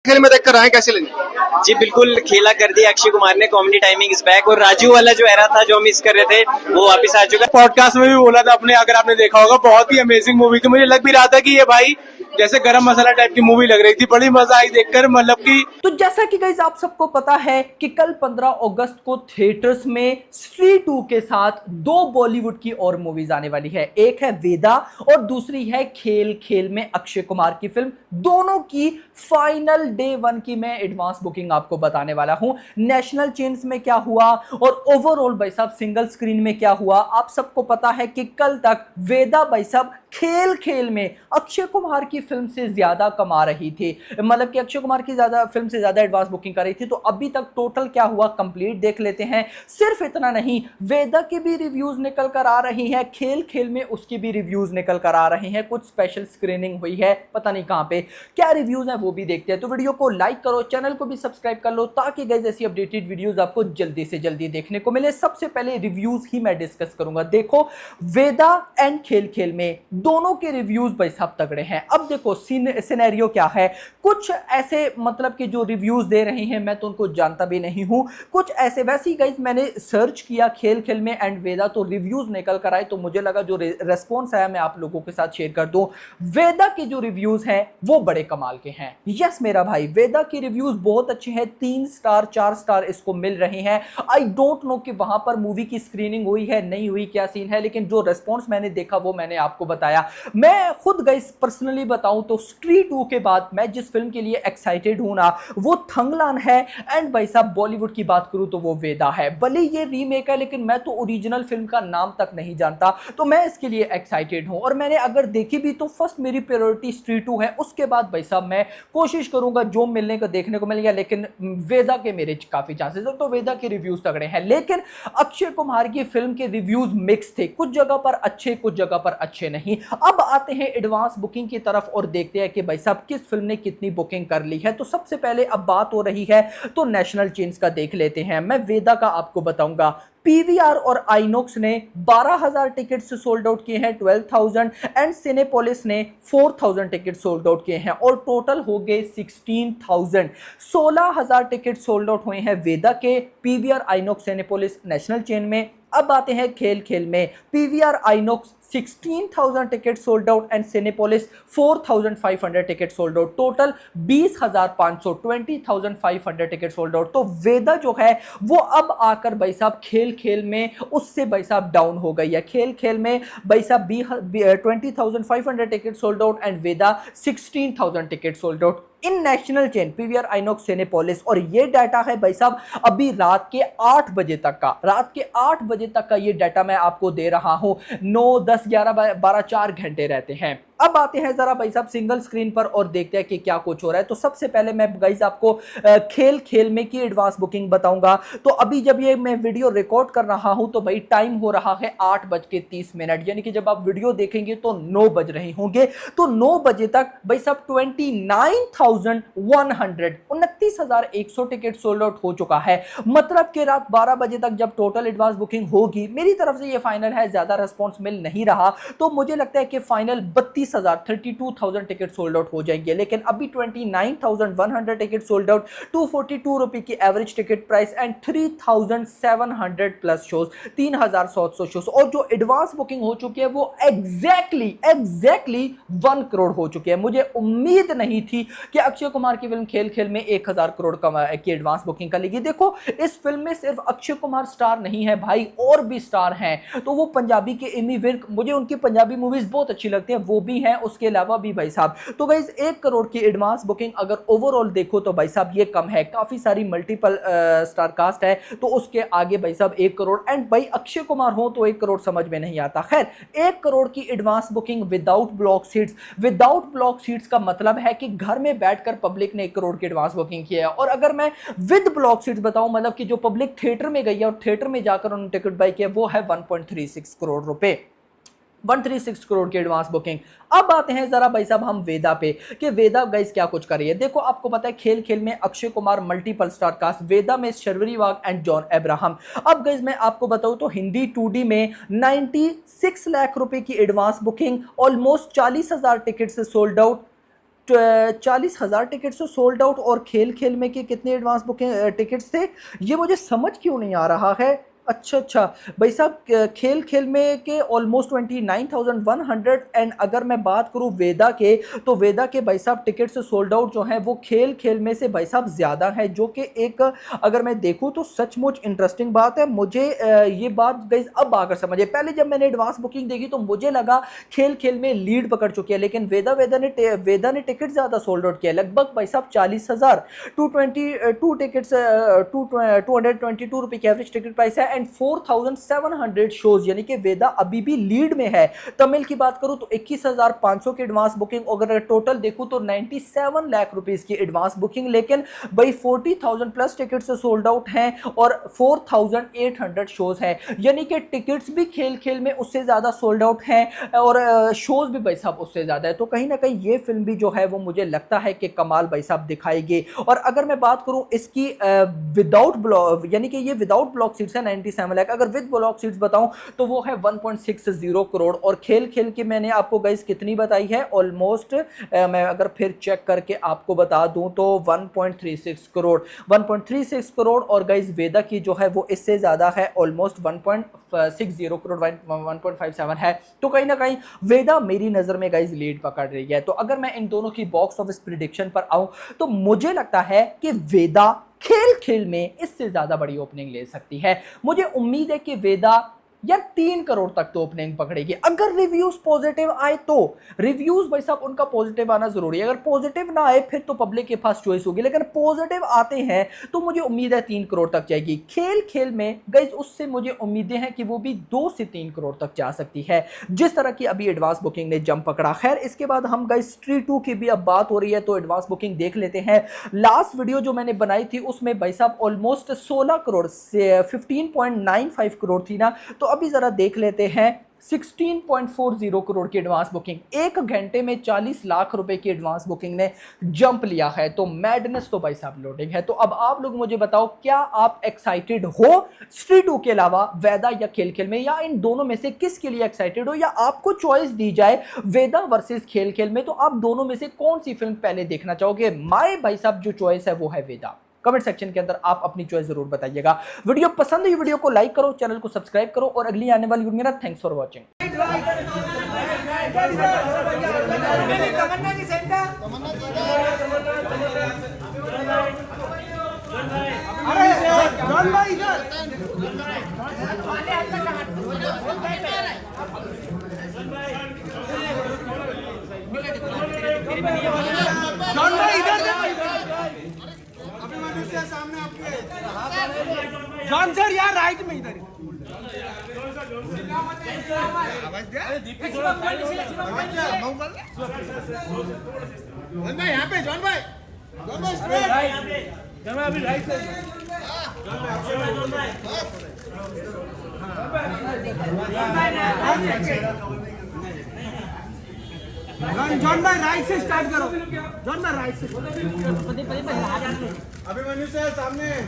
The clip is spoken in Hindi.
खेल में देखकर आए, कैसे लगी? जी बिल्कुल, खेला कर दिया अक्षय कुमार ने। कॉमेडी टाइमिंग इज बैक और राजू वाला जो एरा था जो हम मिस कर रहे थे वो वापस आ चुका है। पॉडकास्ट में भी बोला था अपने, अगर आपने देखा होगा, बहुत ही अमेजिंग मूवी थी। मुझे लग भी रहा था कि ये भाई जैसे गरम मसाला टाइप की मूवी लग रही थी। बड़ी मजा आई देखकर, मतलब कि तो जैसा कि गाइस आप सबको पता है कि कल 15 अगस्त को थिएटर्स में स्त्री 2 के साथ दो बॉलीवुड की और मूवीज आने वाली है। एक है वेदा और दूसरी है खेल खेल में अक्षय कुमार की फिल्म। दोनों की फाइनल डे 1 की मैं एडवांस बुकिंग आपको बताने वाला हूं। नेशनल चेन्स में क्या हुआ और ओवरऑल भाई साहब सिंगल स्क्रीन में क्या हुआ। आप सबको पता है कि कल तक वेदा भाई साहब खेल खेल में अक्षय कुमार की फिल्म से ज्यादा कमा रही थी, मतलब कि अक्षय कुमार की ज्यादा फिल्म से ज्यादा एडवांस बुकिंग कर रही थी। तो अभी तक टोटल क्या हुआ कंप्लीट देख लेते हैं। सिर्फ इतना नहीं, वेदा के भी रिव्यूज निकल कर आ रही हैं, खेल खेल में उसके भी रिव्यूज निकल कर आ रहे हैं। कुछ स्पेशल स्क्रीनिंग हुई है, पता नहीं कहां पे, क्या रिव्यूज हैं वो भी देखते हैं। तो वीडियो को लाइक करो, चैनल को भी सब्सक्राइब कर लो ताकि गाइस ऐसी अपडेटेड वीडियोस आपको जल्दी से जल्दी देखने को मिले। सबसे पहले रिव्यूज ही मैं डिस्कस करूंगा। देखो, वेदा एंड खेल खेल में दोनों के रिव्यूज भाई साहब तगड़े हैं। अब देखो सिनेरियो क्या है, कुछ ऐसे मतलब कि जो रिव्यूज दे रहे हैं मैं तो उनको जानता भी नहीं हूं, कुछ ऐसे वैसी गाइस मैंने सर्च किया खेल खेल में एंड वेदा तो रिव्यूज निकल कर आए। तो मुझे लगा जो रेस्पॉन्स आया मैं आप लोगों के साथ शेयर कर दूं। वेदा के जो रिव्यूज हैं वो बड़े कमाल के हैं। यस मेरा भाई, वेदा के रिव्यूज बहुत अच्छे हैं। 3 स्टार 4 स्टार इसको मिल रहे हैं। आई डोंट नो कि वहां पर मूवी की स्क्रीनिंग हुई है नहीं हुई, क्या सीन है, लेकिन जो रेस्पॉन्स मैंने देखा वो मैंने आपको बताया। मैं खुद गाइस पर्सनली बताऊं तो स्त्री 2 के बाद मैं जिस फिल्म के लिए एक्साइटेड हूं ना वो थंगलान है एंड भाई साहब बॉलीवुड की बात करूं तो वो वेदा है। भले ये रीमेक है लेकिन मैं तो ओरिजिनल फिल्म का नाम तक नहीं जानता, तो मैं इसके लिए एक्साइटेड हूं। और मैंने अगर देखी भी तो फर्स्ट मेरी प्रायोरिटी स्त्री 2 है, उसके बाद भाई साहब मैं कोशिश करूंगा जो मिलने को देखने को मिल गया। लेकिन वेदा के मेरे काफी चांसेस है, तो वेदा के रिव्यूज तगड़े हैं। लेकिन अक्षय कुमार की फिल्म के रिव्यूज मिक्स थे, कुछ जगह पर अच्छे कुछ जगह पर अच्छे नहीं। अब आते हैं एडवांस बुकिंग की तरफ और देखते हैं कि भाई साहब किस फिल्म ने कितनी बुकिंग कर ली है। तो सबसे पहले अब बात हो रही है तो नेशनल चेन्स का देख लेते हैं। मैं वेदा का आपको बताऊंगा। पीवीआर और आइनॉक्स ने 12,000 टिकट से सोल्ड आउट किए हैं, 12,000 एंड सिनेपोलिस ने 4,000 टिकट सोल्ड आउट किए हैं और टोटल हो गए 16,000। 16,000 टिकट सोल्ड आउट हुए हैं वेदा के, PVR INOX Cinepolis national chain में। अब आते हैं खेल खेल में। PVR INOX 16,000 ticket sold out and Cinepolis 4,500 ticket sold out. Total 20,500 20,500 ticket sold out. तो वेदा जो है वो अब आकर भाई साहब खेल खेल में उससे भाई साहब डाउन हो गई है। खेल खेल में भाई साहब 20,500 ticket sold out and Veda 16,000 ticket sold out in national chain PVR INOX Cinepolis. और ये डाटा है भाई साहब अभी रात के 8 बजे तक का, रात के 8 बजे तक का ये डाटा मैं आपको दे रहा हूं। 9 10 11 12 4 घंटे रहते हैं। अब आते हैं जरा भाई साहब सिंगल स्क्रीन पर और देखते हैं कि क्या कुछ हो रहा है। तो सबसे पहले मैं गाइस आपको खेल खेल में की एडवांस बुकिंग बताऊंगा। तो अभी जब ये मैं वीडियो रिकॉर्ड कर रहा हूं तो भाई टाइम हो रहा है 8:30, यानी कि जब आप वीडियो देखेंगे तो 9 बज रहे होंगे। तो 9 बजे तक भाई साहब 29,100 टिकट सोल्ड आउट हो चुका है। मतलब कि रात 12 बजे तक जब टोटल एडवांस बुकिंग होगी, मेरी तरफ से ये फाइनल है, ज्यादा रेस्पॉन्स मिल नहीं रहा तो मुझे लगता है कि फाइनल 32,000 टिकट सोल्ड आउट हो जाएंगे। लेकिन अभी 29,100 टिकट सोल्ड आउट, 242 रुपए की average ticket price and 3,700 plus shows, 3,700 shows. और जो एडवांस बुकिंग हो चुकी है वो एग्जैक्टली 1 करोड़ हो चुकी है। मुझे उम्मीद नहीं थी कि अक्षय कुमार की फिल्म खेल खेल में 1,000 करोड़ की एडवांस बुकिंग कर लेगी। देखो इस फिल्म में सिर्फ अक्षय कुमार स्टार नहीं है भाई, और भी स्टार हैं। तो वो पंजाबी के एमी विर्क, मुझे उनकी पंजाबी मूवीज बहुत अच्छी लगती है, वो भी हैं। उसके अलावा भी भाई साहब तो गाइस 1 करोड़ की एडवांस बुकिंग अगर ओवरऑल देखो तो भाई साहब ये कम है। काफी सारी मल्टीपल स्टार कास्ट है तो उसके आगे भाई साहब 1 करोड़ एंड भाई अक्षय कुमार हो तो 1 करोड़ समझ में नहीं आता। खैर 1 करोड़ की advance booking without block seats. Without block seats का मतलब है कि घर में बैठकर पब्लिक ने 1 करोड़ की एडवांस बुकिंग किया है। और अगर मैं विद ब्लॉक सीट्स बताऊं, मतलब कि जो पब्लिक थिएटर में गई है और थिएटर में जाकर उन्होंने टिकट बाय किया, वो है 1.36 करोड़ रुपए, 136 करोड़ की एडवांस बुकिंग। अब आते हैं जरा भाई साहब हम वेदा पे कि वेदा गाइस क्या कुछ कर रही है। देखो आपको पता है खेल खेल में Akshay Kumar multiple star cast, Vedaa में शर्वरी वाग एंड जॉन अब्राहम। अब गाइस मैं आपको बताऊं तो हिंदी 2D में 96 लाख रुपए की एडवांस बुकिंग, ऑलमोस्ट 40,000 टिकट से सोल्ड आउट, 40,000 टिकट से सोल्ड आउट, और खेल खेल में के कितने एडवांस बुकिंग टिकट्स थे ये मुझे समझ क्यों नहीं आ रहा है। अच्छा भाई साहब, खेल खेल में के ऑलमोस्ट 29,100, एंड अगर मैं बात करूं वेदा के, तो वेदा के भाई साहब टिकट से सोल्ड आउट जो है वो खेल खेल में से भाई साहब ज़्यादा है, जो कि एक अगर मैं देखूं तो सचमुच इंटरेस्टिंग बात है। मुझे ये बात गाइस अब आकर समझे, पहले जब मैंने एडवांस बुकिंग देखी तो मुझे लगा खेल खेल में लीड पकड़ चुकी है, लेकिन वेदा ने टिकट ज़्यादा सोल्ड आउट किया, लगभग भाई साहब 40,000, 222 टिकट्स, 222 रुपये की एवरेज टिकट प्राइस है, एंड 4,700 शोज, यानी कि वेदा अभी भी लीड में है। तमिल की बात करूं तो 21,500 की एडवांस बुकिंग, अगर टोटल देखूं तो 97 लाख रुपीस की एडवांस बुकिंग, लेकिन भाई 40,000 प्लस टिकट से सोल्ड आउट हैं और 4,800 शोज हैं, यानी कि टिकट्स भी खेल खेल में उससे ज्यादा सोल्ड आउट हैं और शोज भी भाई साहब उससे ज्यादा है। तो कहीं ना कहीं ये फिल्म भी जो है वो मुझे लगता है कि कमाल भाई साहब दिखाएगी। और अगर मैं बात करूं इसकी विदाउट ब्लॉक, यानी कि ये विदाउट ब्लॉक सीट्स है 97 लाख, अगर विद ब्लॉक सीट्स बताऊं तो वो है 1.60 करोड़, और खेल खेल की मैंने आपको गाइस कितनी बताई है, ऑलमोस्ट मैं अगर फिर चेक करके आपको बता दूं तो 1.36 करोड़, 1.36 करोड़, और गाइस वेदा की जो है वो इससे ज्यादा है, ऑलमोस्ट 1.60 करोड़, 1.57 है। तो कहीं ना कहीं वेदा मेरी नजर में गाइस लीड पकड़ रही है। तो अगर मैं इन दोनों की बॉक्स ऑफिस प्रिडिक्शन पर आऊं तो मुझे लगता है कि वेदा खेल खेल में इससे ज्यादा बड़ी ओपनिंग ले सकती है। मुझे उम्मीद है कि वेदा यार 3 करोड़ तक तो ओपनिंग पकड़ेगी, अगर रिव्यूज पॉजिटिव आए तो। रिव्यूज भाई साहब उनका पॉजिटिव आना जरूरी है, अगर पॉजिटिव ना आए फिर तो पब्लिक के पास चॉइस होगी, लेकिन पॉजिटिव आते हैं तो मुझे उम्मीद है 3 करोड़ तक जाएगी। खेल खेल में गाइस उससे मुझे उम्मीदें हैं कि वो भी 2 से 3 करोड़ तक जा सकती है, जिस तरह की अभी एडवांस बुकिंग ने जंप पकड़ा। खैर इसके बाद हम गाइस स्ट्री 2 की भी अब बात हो रही है तो एडवांस बुकिंग देख लेते हैं। लास्ट वीडियो जो मैंने बनाई थी उसमें भाई साहब ऑलमोस्ट 16 करोड़ से 15.95 करोड़ थी ना, तो अभी जरा देख लेते हैं 16.40 करोड़ की एडवांस बुकिंग, एक घंटे में 40 लाख रुपए की एडवांस बुकिंग ने जंप लिया है। तो मैडनेस तो भाई साहब लोडिंग है। तो अब आप लोग मुझे बताओ, क्या आप एक्साइटेड हो स्ट्री 2 के अलावा वेदा या खेल खेल में, या इन दोनों में से किसके लिए एक्साइटेड हो, या आपको चॉइस दी जाए वेदा वर्सेस खेल खेल में तो आप दोनों में से कौन सी फिल्म पहले देखना चाहोगे? माय भाई साहब जो चॉइस है वो है वेदा। कमेंट सेक्शन के अंदर आप अपनी चॉइस जरूर बताइएगा। वीडियो पसंद हुई वीडियो को लाइक करो, चैनल को सब्सक्राइब करो, और अगली आने वाली वीडियो में थैंक्स फॉर वॉचिंग। सामने आपके जॉन सर यार राइट में इधर यहाँ पे जॉन भाई अभी राइट से जॉन भाई राइट से स्टार्ट करो, जॉन भाई राइट से, अभिमन्यु सर सामने।